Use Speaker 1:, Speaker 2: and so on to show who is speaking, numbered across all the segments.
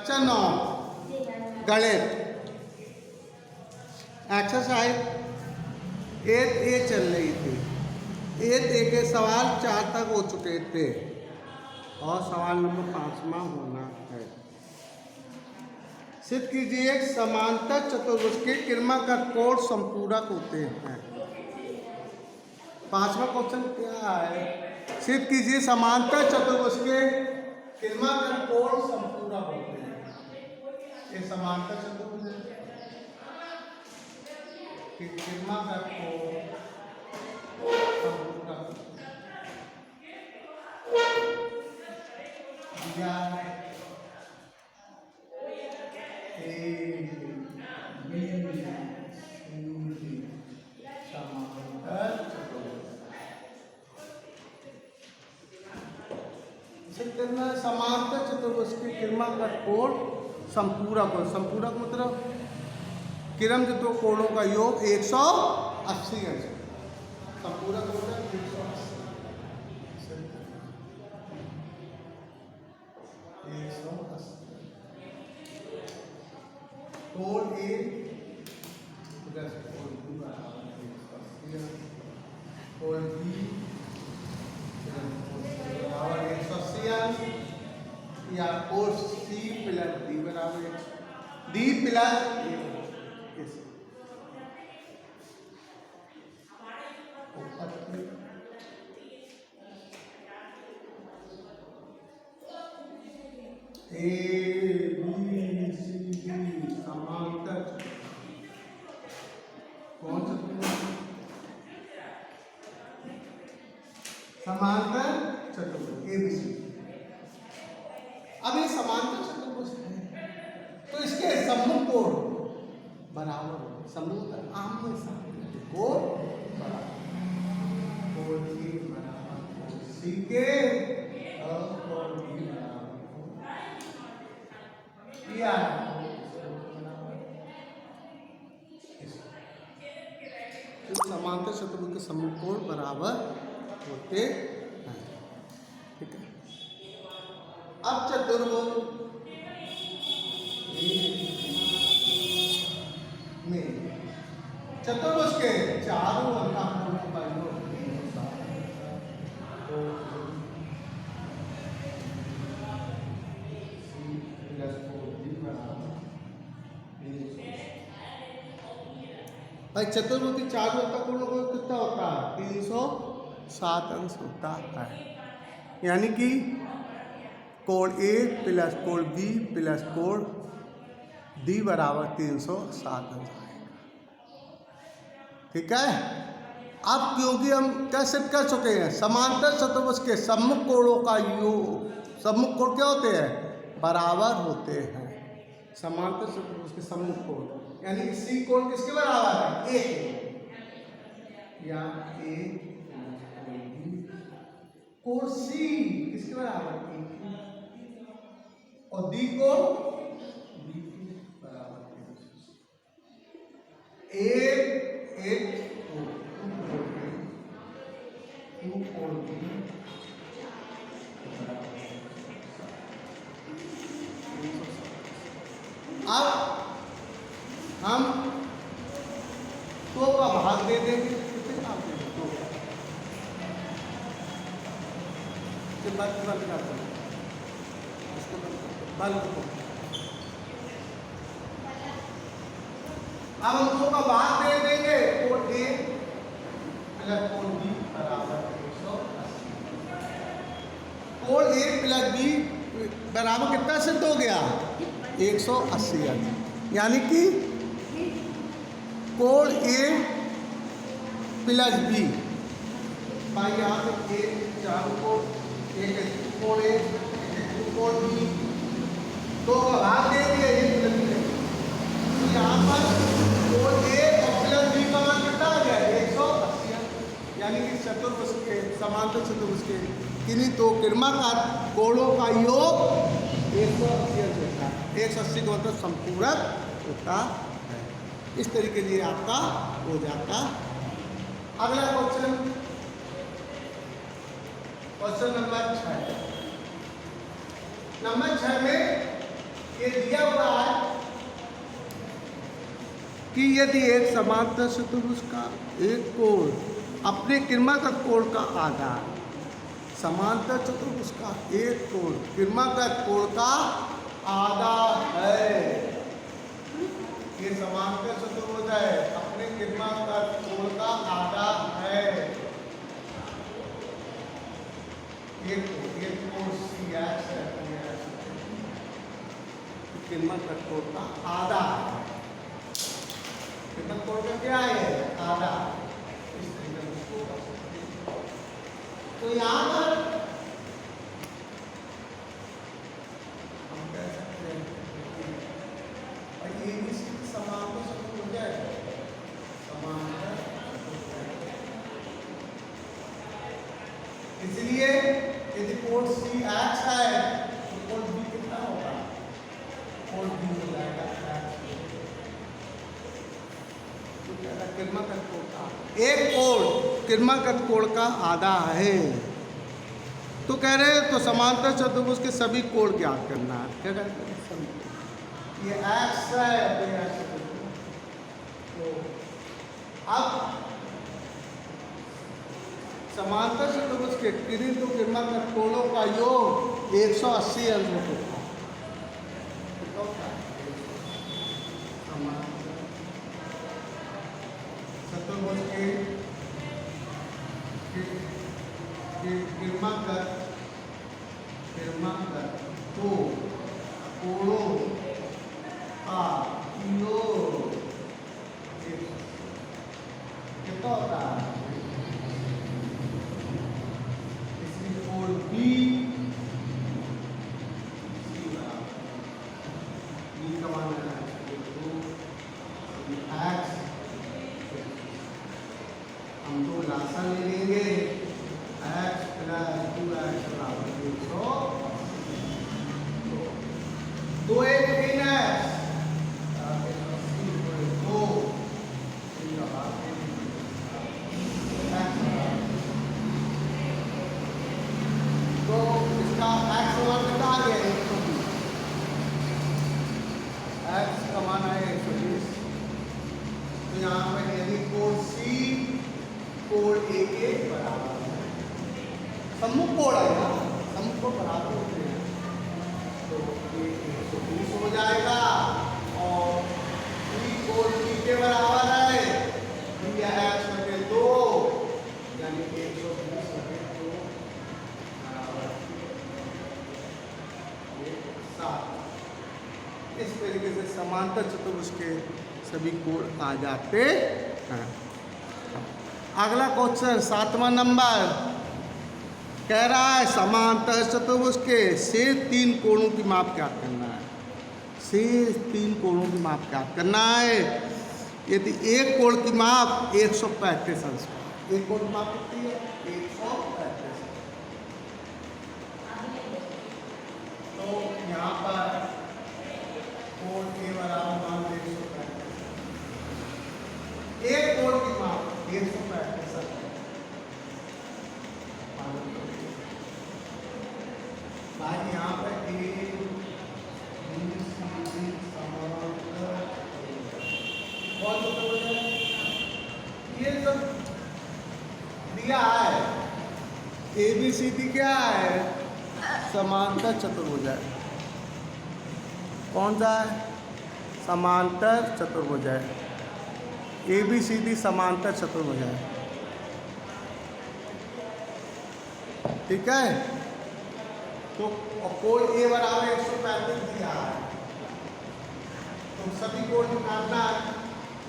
Speaker 1: Question of गणित exercise 8A चल रही थी। 8A के सवाल 4 तक हो चुके थे और सवाल नंबर 5वां होना है। सिद्ध कीजिए समांतर चतुर्भुज के किर्माकर कोण संपूरक होते हैं। 5वां क्वेश्चन क्या है? सिद्ध कीजिए समांतर चतुर्भुज के किर्माकर कोण संपूरक होते हैं। ये समांतर चतुर्भुज है कि किर्माकर कोण संपूरक दिया है। समांतर चतुर्भुज की किर्माकर कोण संपूरक हो। संपूरक मतलब किरम के दो कोणों का योग 180 है। संपूरक होता है 180। कोण ए प्लस कोण बी बराबर 180। कोण बी बराबर 180 या कोण सी प्लस डी बराबर डी प्लस समांतर चतुर्भुज ABC। अब ये समांतर चतुर्भुज है तो इसके सम्मुख कोण बराबर हो। सम्मुख आमने सामने कोण बराबर कोण A बराबर कोण C के और कोण B बराबर किया तो समांतर चतुर्भुज के सम्मुख कोण बराबर होते हैं। ठीक है। अब चतुर्भुज में चतुर्भुज के चारों अंतःकोणों का योग भाई चतुर्भुज के चारों अंतःकोणों का कितना होता है? 307 अंश होता है। यानी कि कोण A प्लस कोण B प्लस कोण D बराबर 307 अंश आएगा। ठीक है। अब क्योंकि हम क्या सिद्ध कर चुके हैं समांतर चतुर्भुज के सम्मुख कोणों का योग, सम्मुख कोण क्या होते हैं? बराबर होते हैं। समांतर चतुर्भुज के सम्मुख कोण यानी कि C कोण किसके बराबर है? A के या A कोण C किसके बराबर? और D कोण B के बराबर। कोण B अब हम तो का भाग दे देंगे। कितने भाग दे देंगे? तो बंद कर दो इसको, बंद करो। अब हम दो का भाग दे देंगे। कोण A प्लस कोण B बराबर 180। कोण A प्लस B बराबर कितना सिद्ध हो गया? 180। यानी कि कोण A प्लस B भाई यहाँ पे चारों कोण एक कोण A कोण B दो का भाग दे दिया। ये तो यहाँ पर कोण A और प्लस B का मान कितना आ गया? 180। यानी कि चतुर्भुज के समांतर चतुर्भुज के किन्हीं दो किर्माकार कोणों का योग 180 होता है। 180 का मतलब संपूरक होता है। इस तरीके से आपका हो जाता। अगला क्वेश्चन क्वेश्चन नंबर 6 में ये कि यदि एक समांतर चतुर्भुज का एक कोण अपने क्रमागत कोण का आधा, समांतर चतुर्भुज का एक कोण क्रमागत कोण का आधा है, ये समांतर चतुर्भुज है, अपने क्रमागत कोण का आधा है, एक कोण CH है, क्रमागत कोण का आधा है, क्रमागत कोण का क्या है, आधा। इस तरीके से तो यहाँ पर हम कह सकते हैं ABC समांतर चतुर्भुज हो जाएगा, समांतर इसलिए यदि कोण CH है तो कोण B कितना होगा, कोण B हो जाएगा क्रमागत कोण का एक कोण क्रमागत कोण का आधा है। तो कह रहे हैं तो समांतर चतुर्भुज के सभी कोण ज्ञात करना है। क्या कहते हैं सभी, ये X है तो ये X है। तो अब समांतर चतुर्भुज के किन्हीं दो क्रमागत कोणों का योग 180 अंश होगा। चतुर्भुज के क्रमागत दो कोणों का योग कितना होता है, इसलिए कोण B का मान है X, हम तो लासा ले लेंगे x प्लस 2x बराबर 100, दो एक 3x तो इसका x मान कितना आ गया 120, x का मान है 120। तो यहाँ पर यदि कोण C कोण A के बराबर है, सम्मुख कोण है ना, सम्मुख को बराबर होते हैं, तो ये 120 हो जाएगा और B कोण B के बराबर है, B या x बटे 2 यानी 120 बटे 2 बराबर 7। इस तरीके से समांतर चतुर्भुज के सभी कोण आ जाते हैं। अगला क्वेश्चन 7वां नंबर कह रहा है समांतर चतुर्भुज के शेष 3 कोणों की माप ज्ञात करना है। शेष 3 कोणों की माप ज्ञात करना है। यदि एक कोण की माप 135 अंश, एक कोण की माप कितनी है 135। तो यहाँ पर कोण के बराबर मान 135, एक कोण की माप 135 है। भाई यहाँ पर ये सब दिया है, ABCD क्या है, समांतर चतुर्भुज है। कौन सा है, समांतर चतुर्भुज है, ABCD समांतर चतुर्भुज है, ठीक है। तो कोण A बराबर 135 दिया है, तो सभी कोण निकालना है,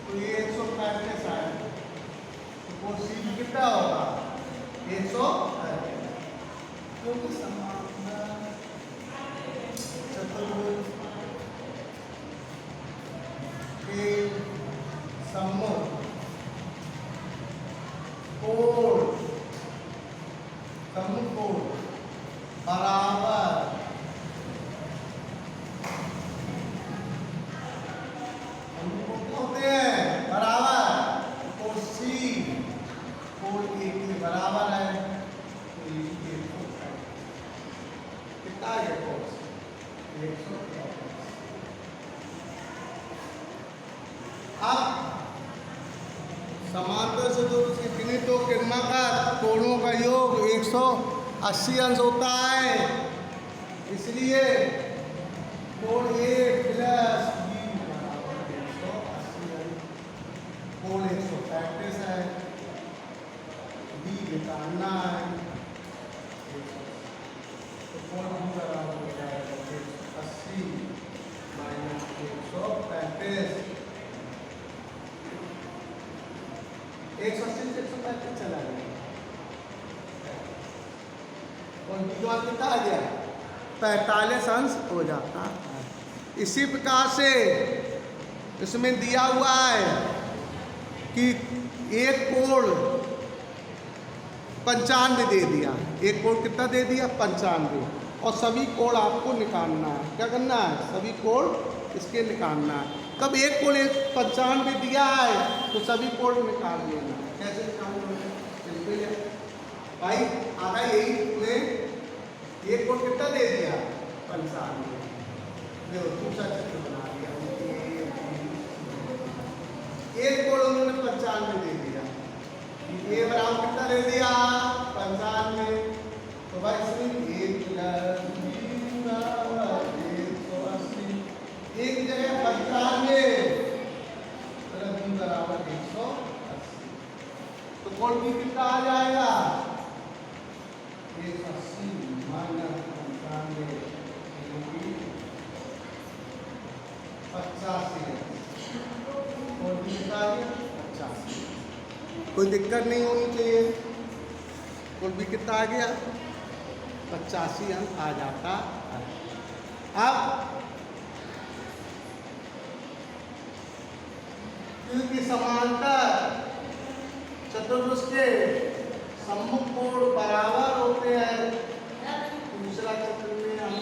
Speaker 1: तो ये 135 है, तो कोण C कितना होगा 135, क्योंकि समांतर चतुर्भुज के सम्मुख कोण बराबर होते हैं, बराबर कोण C कोण A के बराबर है, तो ये कितना आ गया कोण 135। अब समांतर चतुर्भुज के किन्हीं दो किरणों का कोणों का योग 180 अंश होता है, इसलिए कोण ए प्लस बी बराबर 180 अंश। कोण 135 है, बी निकालना है, तो कोण बी बराबर हो जाएगा 180 माइनस 135। 180 से 135 चला गया और विद्वान कितना आ गया 45 अंश हो जाता है। इसी प्रकार से इसमें दिया हुआ है कि एक कोण 95 दे दिया, एक कोण कितना दे दिया 95, और सभी कोण आपको निकालना है। क्या करना है, सभी कोण इसके निकालना है। कब एक कोण 95 दिया है तो सभी कोण निकाल लेना। कैसे निकालना भाई, आधा यही तुमने एक कोण कितना दे दिया 95, देखो दूसरा चित्र बना दिया। एक कोण उन्होंने 95 दे दिया, ये बराबर कितना दे दिया 95, तो भाई इसमें 1 प्लस बी बराबर 180, एक जगह 95 प्लस बी बराबर 180, तो कोण बी कितना आ जाएगा 180 माइनस 95 85, कोण बी कितना आ गया 85। कोई दिक्कत नहीं होनी चाहिए। कोण बी कितना आ गया 85 अंक आ जाता है। अब क्योंकि समांतर चतुर्भुज के सम्मुख कोण बराबर होते हैं, दूसरा चित्र में हम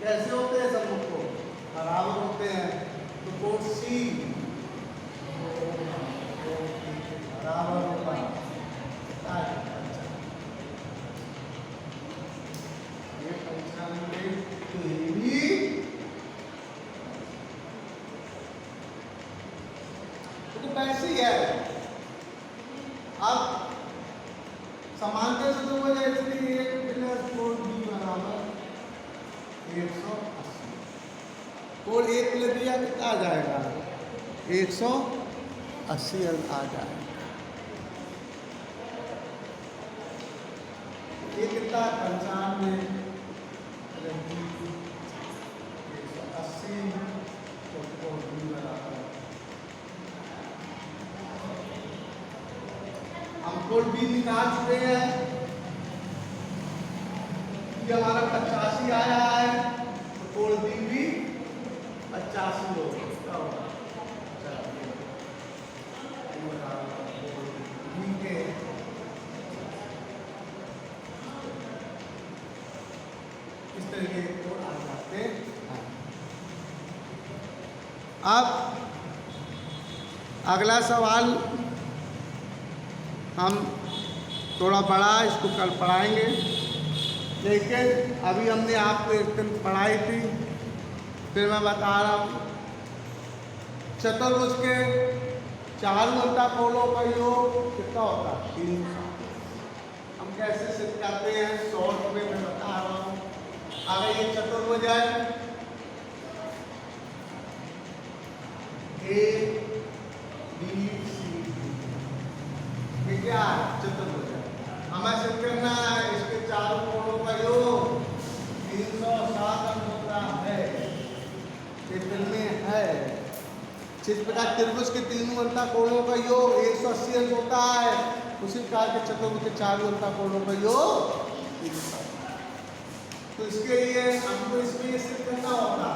Speaker 1: कैसे होते हैं, सम्मुख कोण बराबर होते हैं, तो कोण सी बराबर होगा ये 95, तो ये भी तो वैसे ही है। अब समांतर से तो वजह इसलिए 1 प्लस कोण बी बराबर 180, कोण 1 प्लस दिया कितना आ जाएगा 180 अंक आ जाएगा। ये कितना 95 प्लस बी 180, तो कोण बी बराबर हम कोण बी निकाल चुके हैं, ये हमारा 85 आया है, तो कोण बी भी 85 होगा। इस तरीके के कोण आ जाते हैं। अब अगला सवाल हम थोड़ा बड़ा, इसको कल पढ़ाएंगे, लेकिन अभी हमने आपको एक दिन पढ़ाई थी, फिर मैं बता रहा हूँ। चतुर्भुज के चारों अंता कोणों का योग कितना होता है 360। हम कैसे सिद्ध करते हैं, शॉर्ट में मैं बता रहा हूँ। अगर ये चतुर्भुज है ए बी सी, ये क्या है चतुर्भुज है, हमें सिद्ध करना है इसके चारों कोणों का योग 360 अंश होता है। चित्र में है जिस प्रकार त्रिभुज के तीनों अंता कोणों का योग 180 अंश होता है, उसी प्रकार के चतुर्भुज के चारों अंता कोणों का योग 360। तो इसके लिए हमको इसमें सिद्ध करना होगा,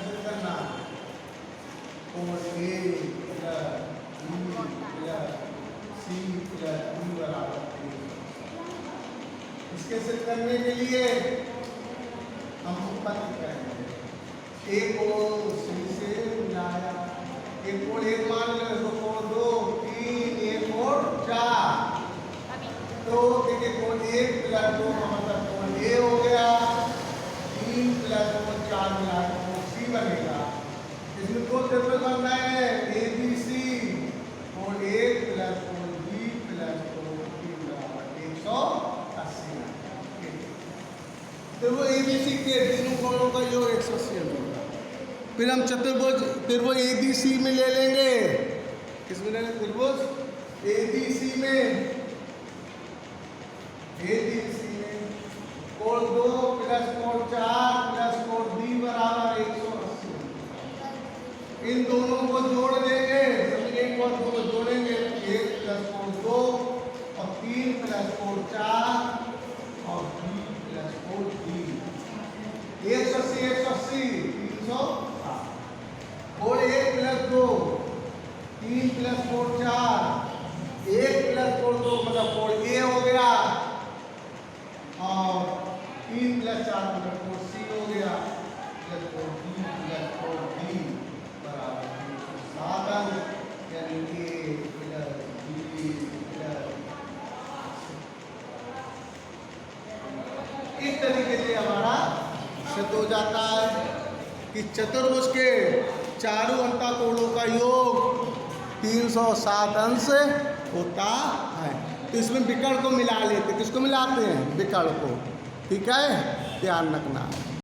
Speaker 1: सिद्ध करना कोण A plus B plus C plus D बराबर 360। इसके सिद्ध करने के लिए हम उत्पत्ति करेंगे। एक कोण सी से मिलाया, एक कोण 1 मान लो, इसको कोण 2 3, एक कोण 4, तो देखिए कोण 1 प्लस 2 का मतलब कोण ए हो गया, 3 प्लस 4 मिला तो कोण सी बनेगा। इसमें दो त्रिभुज बन रहे हैं ए बी सी, कोण ए प्लस कोण बी प्लस कोण सी बराबर 180। त्रिभुज ए बी सी के तीनों कोणों का योग 180 होगा। फिर हम त्रिभुज ए बी सी में ले लेंगे। किसमें ले लेंगे? त्रिभुज ए बी सी में, ए बी सी में कोण 2 प्लस कोण 4 प्लस कोण बी बराबर 180। इन दोनों को जोड़ देंगे, एक और दो जोड़ेंगे, 1 प्लस कोण 2 और 3 प्लस कोण 4 और बी प्लस कोण 3। 180 180 360। कोण 1 प्लस 2 3 प्लस कोण 4 1 प्लस कोण 2 मतलब कोण ए हो गया और 3 प्लस 4 मतलब कोण सी हो गया प्लस कोण बी प्लस कोण डी बराबर 360 यानी ए प्लस बी प्लस। इस तरीके से हमारा सिद्ध हो जाता है कि चतुर्भुज के चारों अंतःकोणों का योग 360 अंश होता है। तो इसमें विकर्ण को मिला लेते, किसको मिलाते हैं? विकर्ण को। ठीक है, ध्यान रखना।